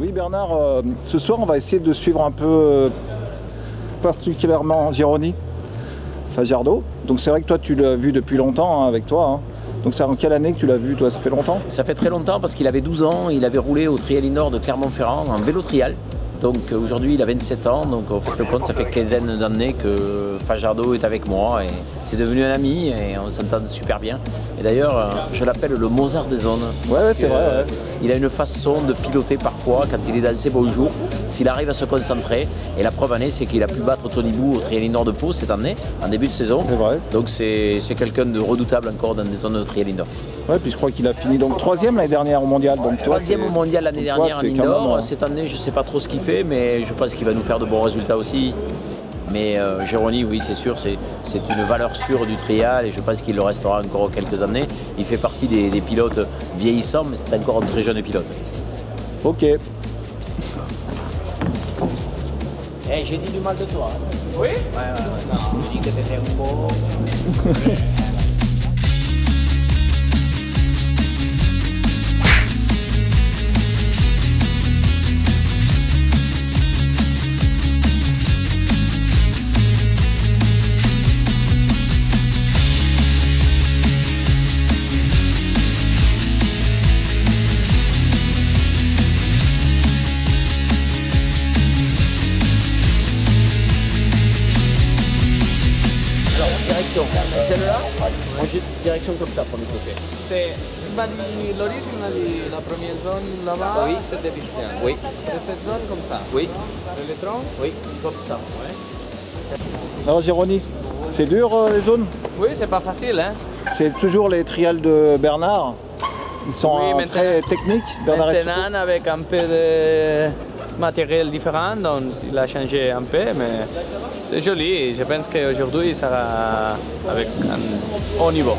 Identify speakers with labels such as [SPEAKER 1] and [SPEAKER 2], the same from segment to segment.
[SPEAKER 1] Oui Bernard, ce soir on va essayer de suivre un peu particulièrement Gironi Fajardo. Donc c'est vrai que toi tu l'as vu depuis longtemps hein, avec toi. Hein. Donc c'est en quelle année que tu l'as vu toi? Ça fait longtemps?
[SPEAKER 2] Ça fait très longtemps parce qu'il avait 12 ans, il avait roulé au Trial Indoor de Clermont-Ferrand en vélo trial. Donc aujourd'hui il a 27 ans, donc on fait le compte, ça fait quinzaine d'années que Fajardo est avec moi et c'est devenu un ami et on s'entend super bien. Et d'ailleurs je l'appelle le Mozart des zones.
[SPEAKER 1] Ouais, c'est vrai. Ouais.
[SPEAKER 2] Il a une façon de piloter parfois quand il est dans ses beaux jours, s'il arrive à se concentrer. Et la preuve en est, c'est qu'il a pu battre Tony Bou au Trial Indoor de Pau cette année, en début de saison.
[SPEAKER 1] C'est vrai.
[SPEAKER 2] Donc c'est quelqu'un de redoutable encore dans des zones de Trial Indoor.
[SPEAKER 1] Ouais, puis je crois qu'il a fini donc 3e l'année dernière au mondial. Donc toi,
[SPEAKER 2] 3e au mondial l'année dernière en indoor.
[SPEAKER 1] Même...
[SPEAKER 2] Cette année, je ne sais pas trop ce qu'il fait, mais je pense qu'il va nous faire de bons résultats aussi. Mais Gironi, oui, c'est sûr, c'est une valeur sûre du trial et je pense qu'il le restera encore quelques années. Il fait partie des pilotes vieillissants, mais c'est encore un très jeune pilote.
[SPEAKER 1] Ok.
[SPEAKER 2] Hey, j'ai dit du mal de toi. Hein.
[SPEAKER 3] Oui?
[SPEAKER 2] Ouais. Non, j'ai dit que t'étais un beau. Et celle-là, moi j'ai une direction comme ça pour les côtés.
[SPEAKER 3] C'est l'origine de la première zone là-bas,
[SPEAKER 2] oui.
[SPEAKER 3] c'est déficiente.
[SPEAKER 2] Oui.
[SPEAKER 3] Et cette zone comme ça.
[SPEAKER 2] Oui.
[SPEAKER 3] L'électron.
[SPEAKER 2] Oui, comme ça. Ouais.
[SPEAKER 1] Alors Gironi, c'est dur les zones?
[SPEAKER 3] Oui, c'est pas facile. Hein?
[SPEAKER 1] C'est toujours les trials de Bernard. Ils sont
[SPEAKER 3] oui,
[SPEAKER 1] très techniques. Bernard
[SPEAKER 3] maintenant avec un peu de matériel différent, donc il a changé un peu, mais c'est joli. Je pense qu'aujourd'hui il sera avec un haut niveau.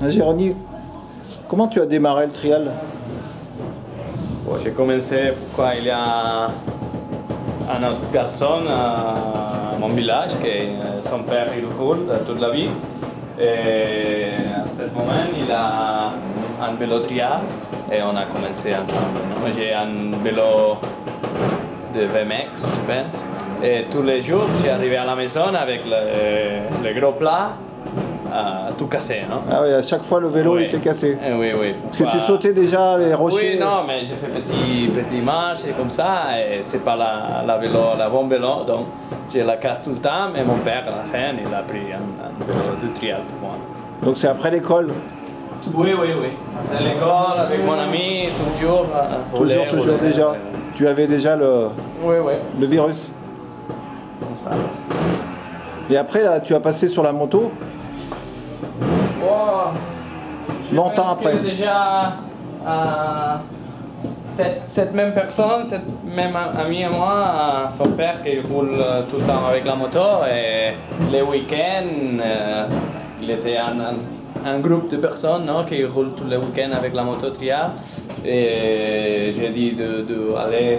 [SPEAKER 1] Gironi, comment tu as démarré le trial?
[SPEAKER 3] Bon, j'ai commencé pourquoi il y a un autre garçon à mon village que son père il roule toute la vie. Et à ce moment il a un vélo trial et on a commencé ensemble. J'ai un vélo de VMX, je pense. Et tous les jours j'arrivais à la maison avec le gros plat. Tout cassé, non?
[SPEAKER 1] Ah oui, à chaque fois le vélo
[SPEAKER 3] oui.
[SPEAKER 1] était cassé.
[SPEAKER 3] Oui.
[SPEAKER 1] Parce que tu sautais déjà les rochers.
[SPEAKER 3] Oui, non, mais j'ai fait petit marche et comme ça, et c'est pas la bonne vélo, donc je la casse tout le temps, mais mon père à la fin, il a pris un vélo de trial pour moi.
[SPEAKER 1] Donc c'est après l'école?
[SPEAKER 3] Oui. Après l'école, avec mon ami, toujours.
[SPEAKER 1] Toujours déjà. Tu avais déjà le virus.
[SPEAKER 3] Comme ça.
[SPEAKER 1] Et après, là, tu as passé sur la moto? Longtemps après.
[SPEAKER 3] Déjà, cette même personne, cette même amie à moi, son père qui roule tout le temps avec la moto et les week-ends, il était un groupe de personnes non, qui roulent tous les week-ends avec la moto trial et j'ai dit d'aller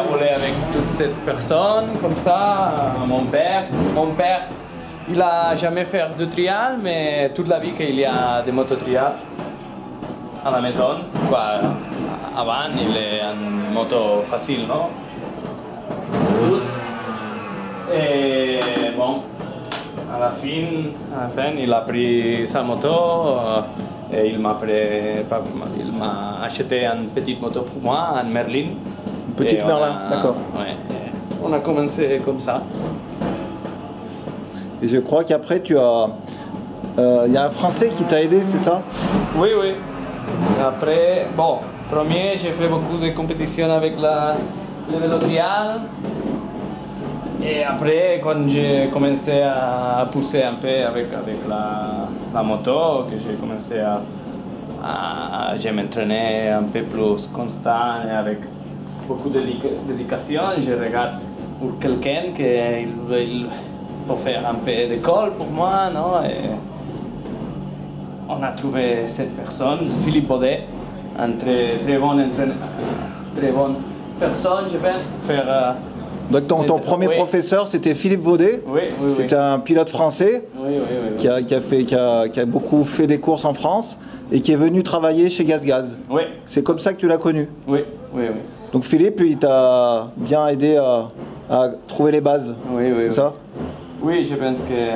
[SPEAKER 3] rouler avec toutes ces personnes comme ça. Mon père, il n'a jamais fait de trial, mais toute la vie qu'il y a des motos trial à la maison. Quoi, avant, il est une moto facile, non? Et bon, à la fin, il a pris sa moto et il m'a acheté une petite moto pour moi, une Merlin.
[SPEAKER 1] Une petite Merlin, d'accord.
[SPEAKER 3] Ouais, on a commencé comme ça.
[SPEAKER 1] Et je crois qu'après, tu as... Il y a un Français qui t'a aidé, c'est ça?
[SPEAKER 3] Oui. Après, bon, premier, j'ai fait beaucoup de compétitions avec le vélo trial. Et après, quand j'ai commencé à pousser un peu avec la moto, que j'ai commencé à je m'entraînais un peu plus constant et avec beaucoup de dédication. Je regarde pour quelqu'un qui peut faire un peu d'école pour moi, non? Et on a trouvé cette personne, Philippe Baudet, un très bonne personne, je pense, pour faire...
[SPEAKER 1] Donc ton premier professeur, c'était Philippe Vaudet.
[SPEAKER 3] Oui,
[SPEAKER 1] c'était un pilote français qui a beaucoup fait des courses en France et qui est venu travailler chez GazGaz.
[SPEAKER 3] Oui.
[SPEAKER 1] C'est comme ça que tu l'as connu.
[SPEAKER 3] Oui.
[SPEAKER 1] Donc Philippe, il t'a bien aidé à trouver les bases. C'est ça?
[SPEAKER 3] Oui, je pense que...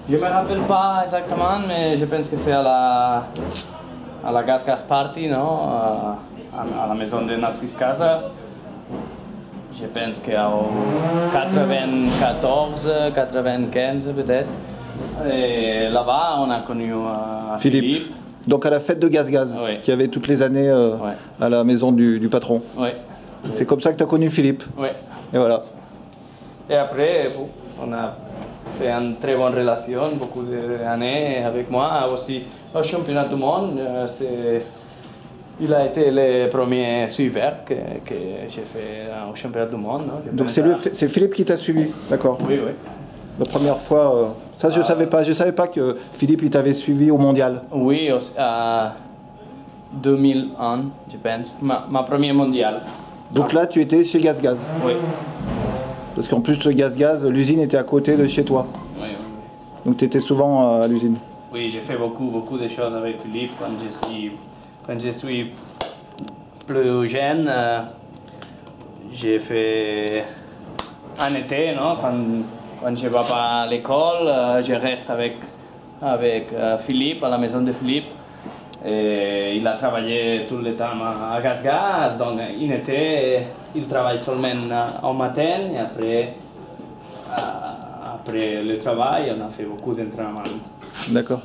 [SPEAKER 3] Je ne me rappelle pas exactement, mais je pense que c'est à la GazGaz Party, non? À la maison de Narcisse Casas. Je pense qu'en 94, 95 peut-être. Et là-bas, on a connu Philippe.
[SPEAKER 1] Donc à la fête de GazGaz, qui avait toutes les années à la maison du patron.
[SPEAKER 3] Oui.
[SPEAKER 1] C'est comme ça que tu as connu Philippe.
[SPEAKER 3] Oui.
[SPEAKER 1] Et voilà.
[SPEAKER 3] Et après, on a fait une très bonne relation, beaucoup d'années avec moi. Aussi au championnat du monde, il a été le premier suiveur que j'ai fait au championnat du monde. Non?
[SPEAKER 1] Donc c'est Philippe qui t'a suivi, d'accord?
[SPEAKER 3] Oui.
[SPEAKER 1] La première fois, ça je ne savais pas. Je ne savais pas que Philippe il t'avait suivi au mondial.
[SPEAKER 3] Oui, en 2001, je pense, ma première mondiale.
[SPEAKER 1] Donc là, tu étais chez GazGaz?
[SPEAKER 3] Oui.
[SPEAKER 1] Parce qu'en plus, le GazGaz, l'usine était à côté de chez toi.
[SPEAKER 3] Oui.
[SPEAKER 1] Donc tu étais souvent à l'usine?
[SPEAKER 3] Oui, j'ai fait beaucoup de choses avec Philippe quand je suis plus jeune. J'ai fait un été, non? Quand je ne vais pas à l'école, je reste avec Philippe, à la maison de Philippe. Et il a travaillé tout le temps à GazGaz, donc en été, il travaille seulement au matin et après le travail, on a fait beaucoup d'entraînement.
[SPEAKER 1] D'accord.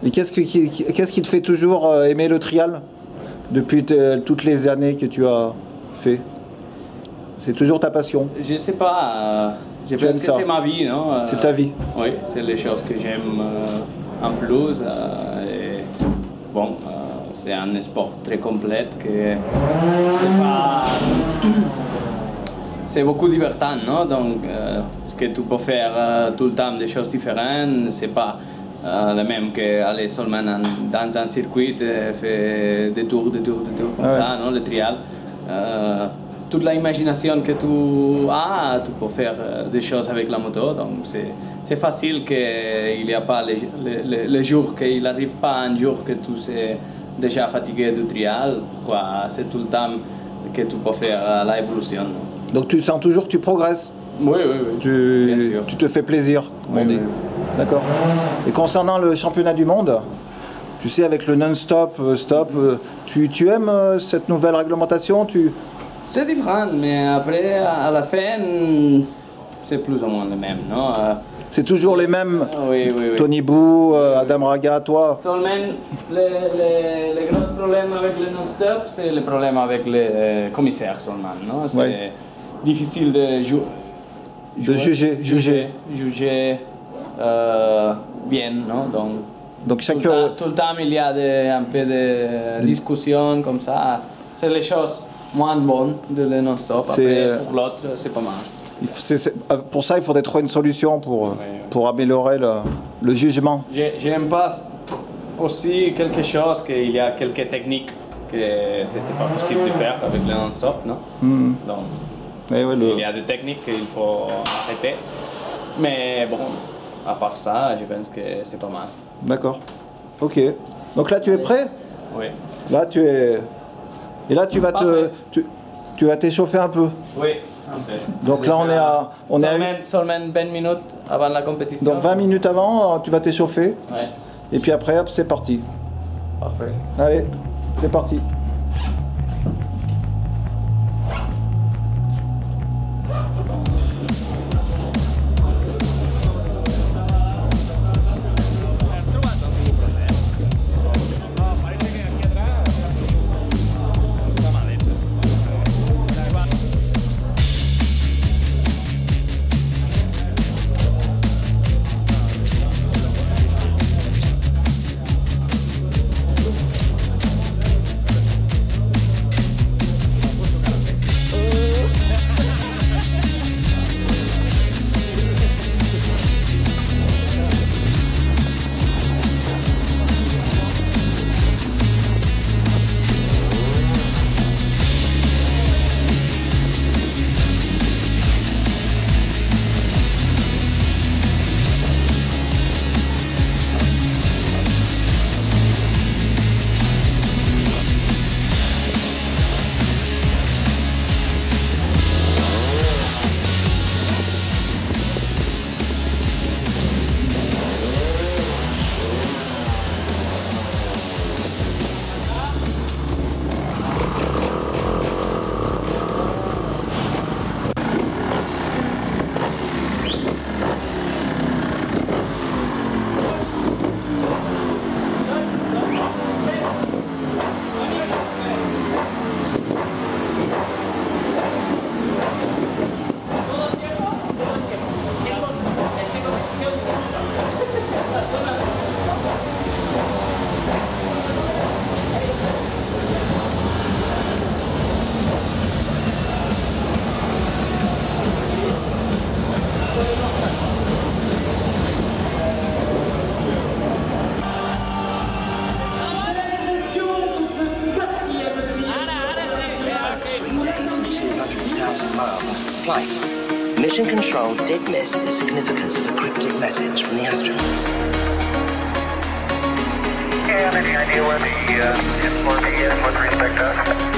[SPEAKER 1] Et qu'est-ce qui te fait toujours aimer le trial depuis toutes les années que tu as fait? C'est toujours ta passion?
[SPEAKER 3] Je ne sais pas, je pense que c'est ma vie, non?
[SPEAKER 1] C'est ta vie?
[SPEAKER 3] Oui, c'est les choses que j'aime en plus. Bon, c'est un sport très complet que c'est beaucoup divertissant, non? Donc, parce que tu peux faire tout le temps des choses différentes, c'est pas le même qu'aller seulement dans un circuit et faire des tours comme ça, non? Le trial. Toute l'imagination que tu as, tu peux faire des choses avec la moto, donc c'est facile qu'il n'y a pas les jours qu'il n'arrive pas un jour que tu es déjà fatigué du trial, c'est tout le temps que tu peux faire l'évolution.
[SPEAKER 1] Donc tu sens toujours que tu progresses?
[SPEAKER 3] Oui. Bien sûr.
[SPEAKER 1] Tu te fais plaisir, comme on dit. D'accord. Et concernant le championnat du monde, tu sais, avec le non-stop, tu aimes cette nouvelle réglementation?
[SPEAKER 3] C'est différent, mais après, à la fin, c'est plus ou moins le même, non?
[SPEAKER 1] C'est toujours les mêmes?
[SPEAKER 3] Oui.
[SPEAKER 1] Tony Bou, Adam Raga, toi?
[SPEAKER 3] Seulement, les gros problèmes avec le non-stop, c'est le problème avec les commissaires seulement, non? C'est difficile de juger bien, non? Donc
[SPEAKER 1] chaque...
[SPEAKER 3] tout le temps, il y a un peu de discussion comme ça. C'est les choses moins bonnes de le non-stop. Après, pour l'autre, c'est pas mal.
[SPEAKER 1] Pour ça, il faudrait trouver une solution pour améliorer le jugement.
[SPEAKER 3] J'aime pas aussi quelque chose qu'il y a quelques techniques que c'était pas possible de faire avec le non-stop, non? Donc, il y a des techniques qu'il faut arrêter. Mais bon, à part ça, je pense que c'est pas mal.
[SPEAKER 1] D'accord. Ok. Donc là, tu es prêt?
[SPEAKER 3] Oui.
[SPEAKER 1] Là, tu es... Et là, tu vas t'échauffer un peu?
[SPEAKER 3] Oui, un peu.
[SPEAKER 1] Donc là, on est à...
[SPEAKER 3] Seulement 20 minutes avant la compétition.
[SPEAKER 1] Donc 20 minutes avant, tu vas t'échauffer?
[SPEAKER 3] Oui.
[SPEAKER 1] Et puis après, hop, c'est parti.
[SPEAKER 3] Parfait.
[SPEAKER 1] Allez, c'est parti.
[SPEAKER 4] Mission Control did miss the significance of a cryptic message from the astronauts.
[SPEAKER 5] Yeah, any idea where the info is with respect to us?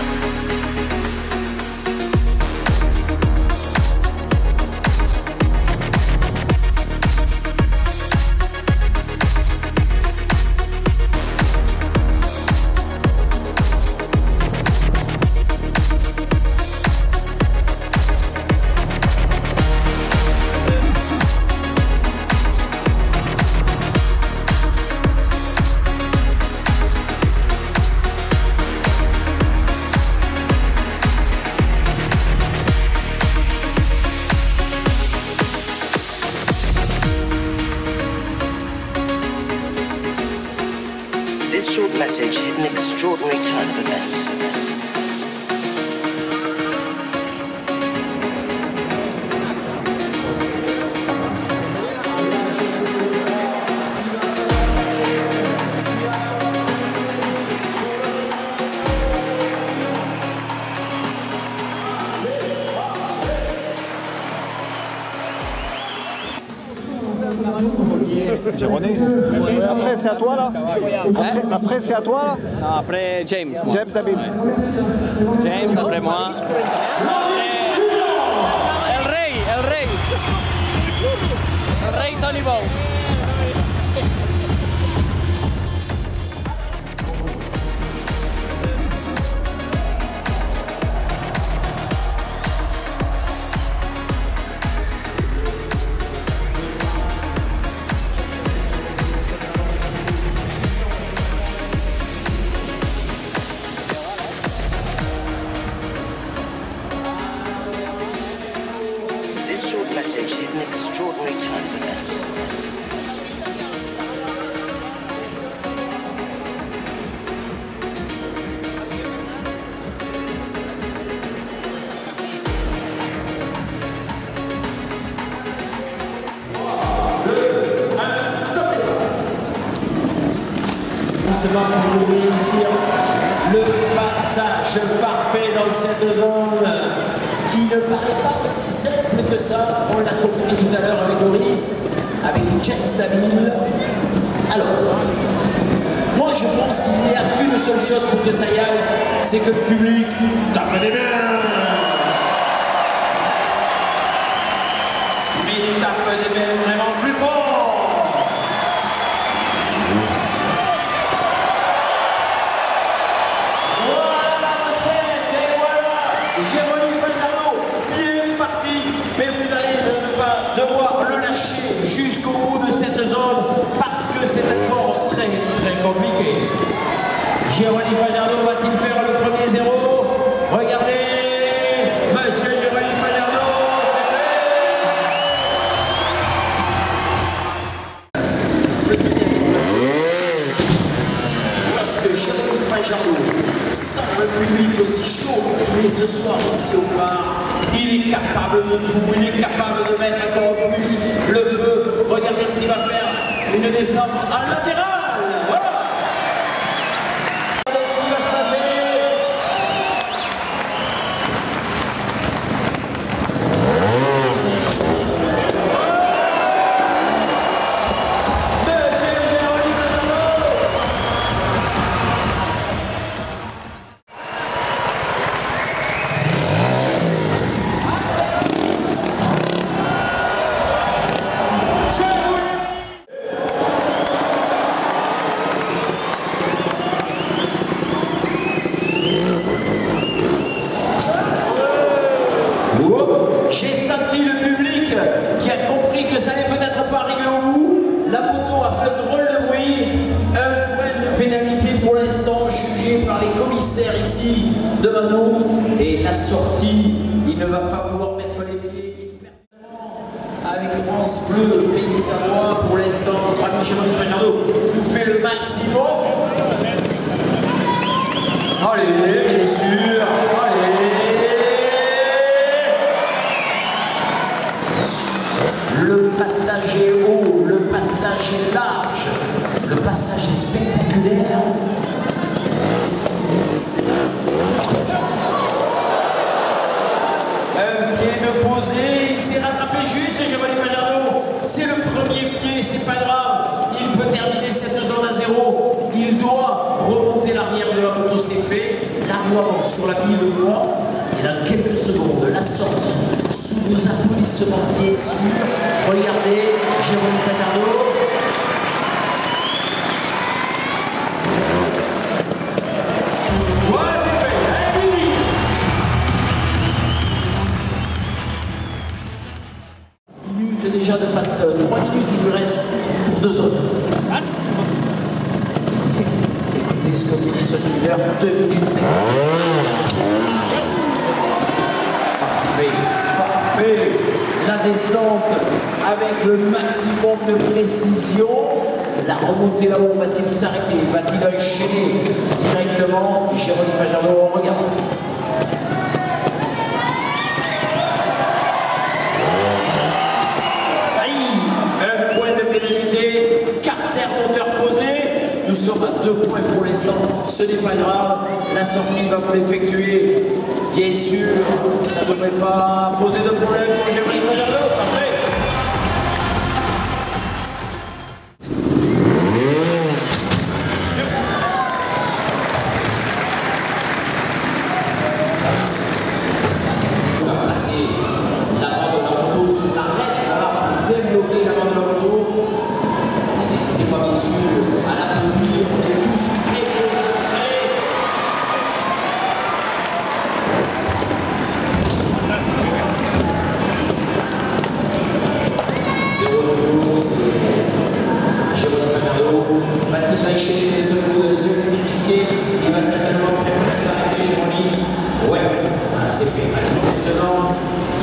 [SPEAKER 4] This short message hid an extraordinary turn of events.
[SPEAKER 1] J'ai René. Après, c'est à toi là. Après, c'est à toi là.
[SPEAKER 3] Non, après James. Moi.
[SPEAKER 1] James Dabil.
[SPEAKER 3] James, après moi. El Rey. El Rey Tony Bow.
[SPEAKER 4] This short message hid an extraordinary turn of events.
[SPEAKER 6] Pour réussir le passage parfait dans cette zone qui ne paraît pas aussi simple que ça. On l'a compris tout à l'heure avec Doris, avec James Dabil. Alors, moi je pense qu'il n'y a qu'une seule chose pour que ça y aille, c'est que le public tape des mains. Mais tape des mains vraiment plus fort. Jérémy Fajardo, bien parti, mais vous allez ne pas devoir le lâcher jusqu'au bout de cette zone parce que c'est encore très compliqué. Jérémy Fajardo va-t-il faire le premier zéro? Regardez, monsieur Jérémy Fajardo, c'est fait. Petite information. Lorsque Jérémy Fajardo sent le public aussi chaud qu'il est ce soir ici au phare, il est capable de tout, il est capable de mettre encore plus le feu. Regardez ce qu'il va faire, une descente à latéral. Voilà. Regardez ce qui va se passer. Monsieur Jérémy Fajardo. J'ai senti le public qui a compris que ça n'allait peut-être pas arriver au bout. La moto a fait un drôle de bruit. Un point de pénalité pour l'instant jugé par les commissaires ici devant nous. Et la sortie, il ne va pas vouloir mettre les pieds. Avec France Bleu, Pays de Savoie, pour l'instant, notre ami Jérémy Fajardo nous fait le maximum. Allez, bien sûr, allez. Le passage est haut, le passage est large, le passage est spectaculaire. Un pied de posée, il s'est rattrapé juste, Giovanni Fajardo. C'est le premier pied, c'est pas grave. Il peut terminer cette zone à 0. Il doit remonter l'arrière de la moto, c'est fait. La roue avance sur la pile de bois. Et dans quelques secondes, la sortie, sous vos applaudissements, bien sûr. Regardez, Giovanni Fajardo. Voilà, c'est fait. Allez, musique. Minutes déjà de passe, 3 minutes, il lui reste pour 2 zones. Écoutez ce que me dit ce suiveur, 2 minutes 50. Parfait. La descente avec le maximum de précision. La remontée là-haut, va-t-il s'arrêter? Va-t-il enchaîner directement? Giovanni Fajardo, on regarde. Un point de pénalité. Carter moteur posé. Nous sommes à 2 points pour l'instant. Ce n'est pas grave. La sortie va vous l'effectuer. Bien sûr, ça ne devrait pas poser de problème pour Giovanni Fajardo. Parfait.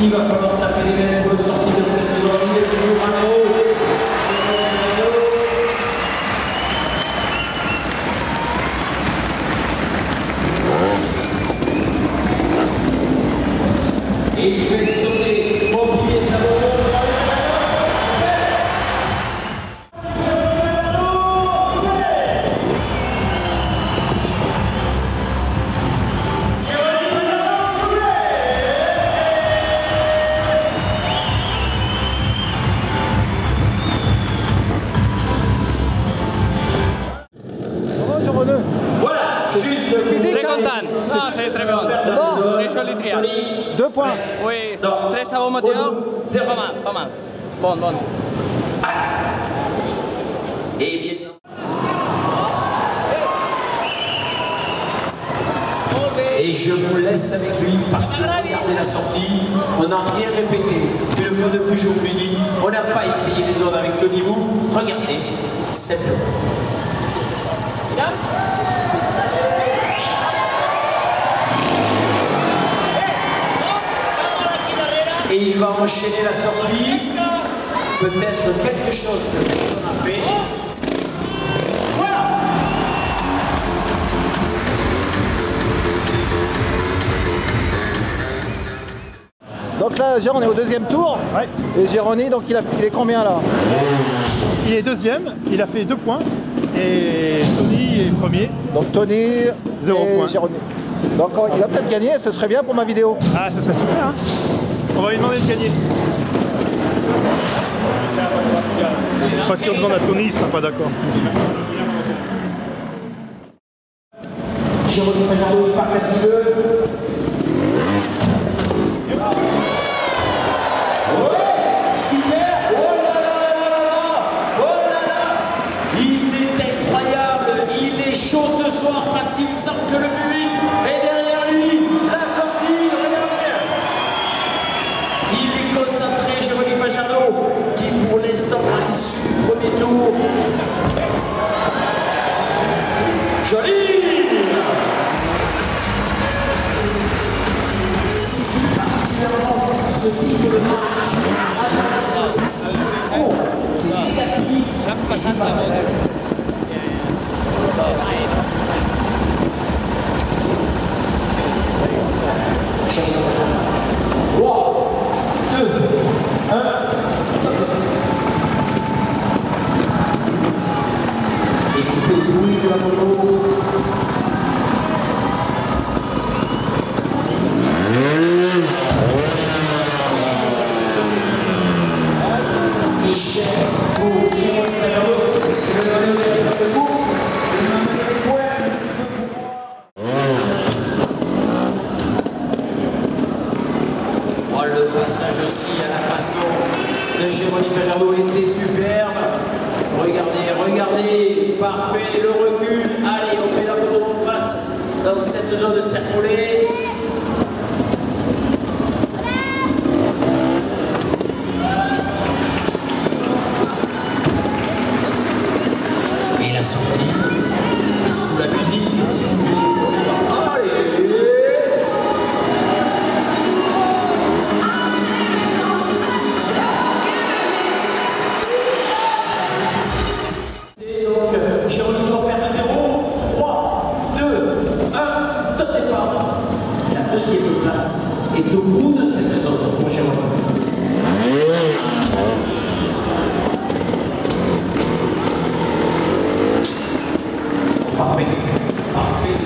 [SPEAKER 6] Il va falloir taper les mains pour le sortir de cette zone. Il est toujours à l'eau. Et il fait sauter au pied sa moto.
[SPEAKER 3] C'est très bien. Très joli trial.
[SPEAKER 1] 2 points.
[SPEAKER 3] Oui, très savant moteur. C'est pas mal, pas mal. Bon.
[SPEAKER 6] Et je vous laisse avec lui parce que regardez la sortie, on n'a rien répété. Une fois de plus, je vous le dis, on n'a pas essayé les zones avec Tony Wu. Regardez, simplement. Et il va enchaîner la sortie. Peut-être quelque chose que personne n'a fait. Voilà.
[SPEAKER 1] Donc là, on est au 2e tour.
[SPEAKER 7] Ouais.
[SPEAKER 1] Et Gironi, donc il est combien là?
[SPEAKER 7] Il est 2e, il a fait 2 points. Et Tony est 1er.
[SPEAKER 1] Donc Tony
[SPEAKER 7] 0
[SPEAKER 1] et
[SPEAKER 7] points.
[SPEAKER 1] Gironi. Donc il va peut-être gagner, ce serait bien pour ma vidéo.
[SPEAKER 7] Ah, ça serait super, hein. On va lui demander de gagner. Pas si on demande à Tony, il ne sera pas d'accord.
[SPEAKER 6] Giovanni Fajardo part à 10. Ce soir parce qu'il semble que le public est derrière lui. La sortie, regardez bien. Il est concentré, Giovanni Fajardo, qui pour l'instant, à l'issue du premier tour. Joli. Particulièrement ce type de match. Attention. Oh, c'est négatif. Et c'est pas vrai. 3, 2, 1. Écoutez le bruit de la moto. rouler. Et la sortie sous la musique, si vous voulez. Allez! Donc, Jérôme doit faire de 0, 3, 2, 1, top départ. La deuxième place est au bout de cette zone pour Jérôme. Parfait, parfait,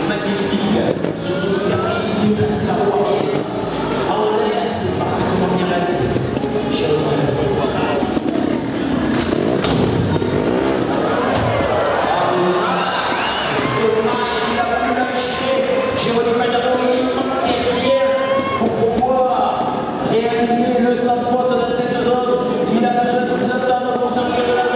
[SPEAKER 6] magnifique. Ce sont les carrés qui placent la roue arrière. En l'air, c'est parfaitement bien réalisé. Jérôme. Pour pouvoir réaliser le 100 fautes dans cette zone, il a besoin de vous attendre pour sortir de la zone.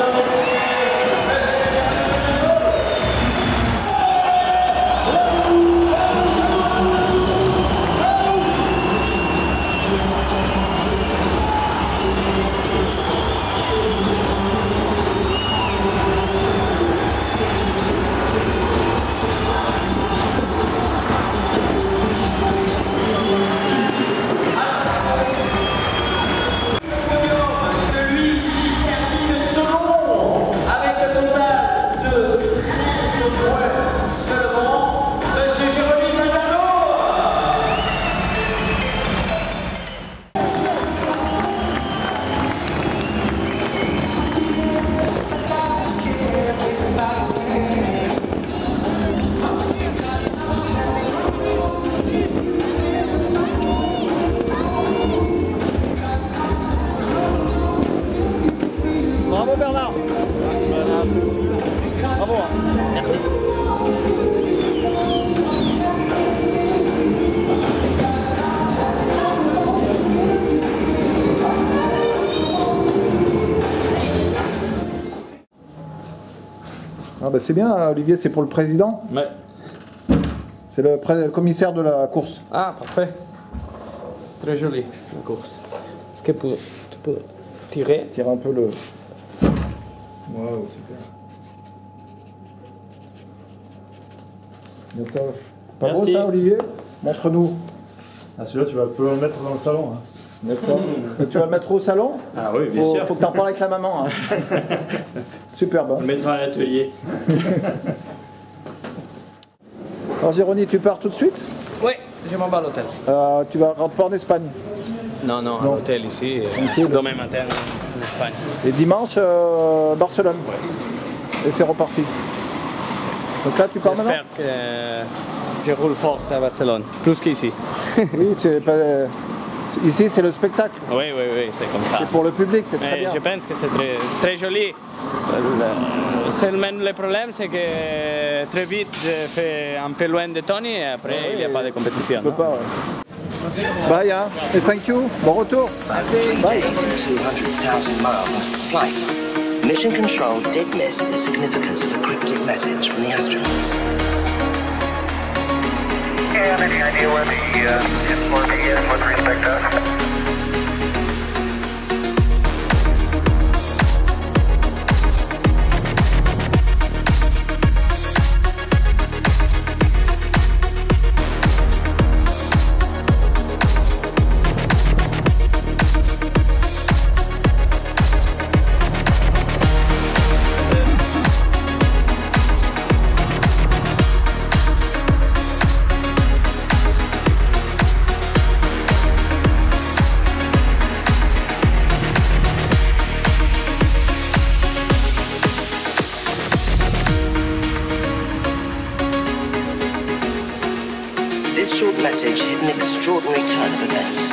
[SPEAKER 1] Bravo Bernard. Bravo.
[SPEAKER 2] Merci.
[SPEAKER 1] Ah bah c'est bien Olivier, c'est pour le président.
[SPEAKER 3] Ouais.
[SPEAKER 1] C'est le commissaire de la course.
[SPEAKER 3] Ah, parfait. Très joli, la course. Est-ce que tu peux tirer?
[SPEAKER 1] Tire un peu le... Waouh, super. Pas beau
[SPEAKER 3] Merci.
[SPEAKER 1] ça Olivier? Montre-nous.
[SPEAKER 7] Ah, celui-là, tu vas le mettre dans le salon. Hein.
[SPEAKER 1] D'accord. Tu vas le mettre au salon?
[SPEAKER 3] Ah oui, bien sûr.
[SPEAKER 1] Faut que tu en parles avec la maman. Hein. Superbe.
[SPEAKER 3] On le mettra à l'atelier.
[SPEAKER 1] Alors Jérôme, tu pars tout de suite?
[SPEAKER 3] Oui, je m'en vais à l'hôtel.
[SPEAKER 1] Tu vas rentrer en Espagne.
[SPEAKER 3] Non, non, à l'hôtel ici. Demain matin en Espagne.
[SPEAKER 1] Et dimanche, Barcelone. Et c'est reparti. Donc là, tu pars maintenant?
[SPEAKER 3] J'espère que je roule fort à Barcelone, plus qu'ici.
[SPEAKER 1] Oui, c'est pas... Ici, c'est le spectacle.
[SPEAKER 3] Oui, oui, oui, c'est comme ça.
[SPEAKER 1] C'est pour le public, c'est très
[SPEAKER 3] Mais
[SPEAKER 1] bien.
[SPEAKER 3] je pense que c'est très, très joli. Seulement le problème, c'est que très vite, je fais un peu loin de Tony et après, il n'y a pas de compétition.
[SPEAKER 1] Je peux pas, ouais. Bye, hein. Et thank you. Bon retour.
[SPEAKER 4] About 3 days and 200,000 miles into the flight, Mission Control did miss the significance of a cryptic message from the astronauts.
[SPEAKER 5] And any idea where the F1B is with respect to us?
[SPEAKER 4] This short message hid an extraordinary turn of events.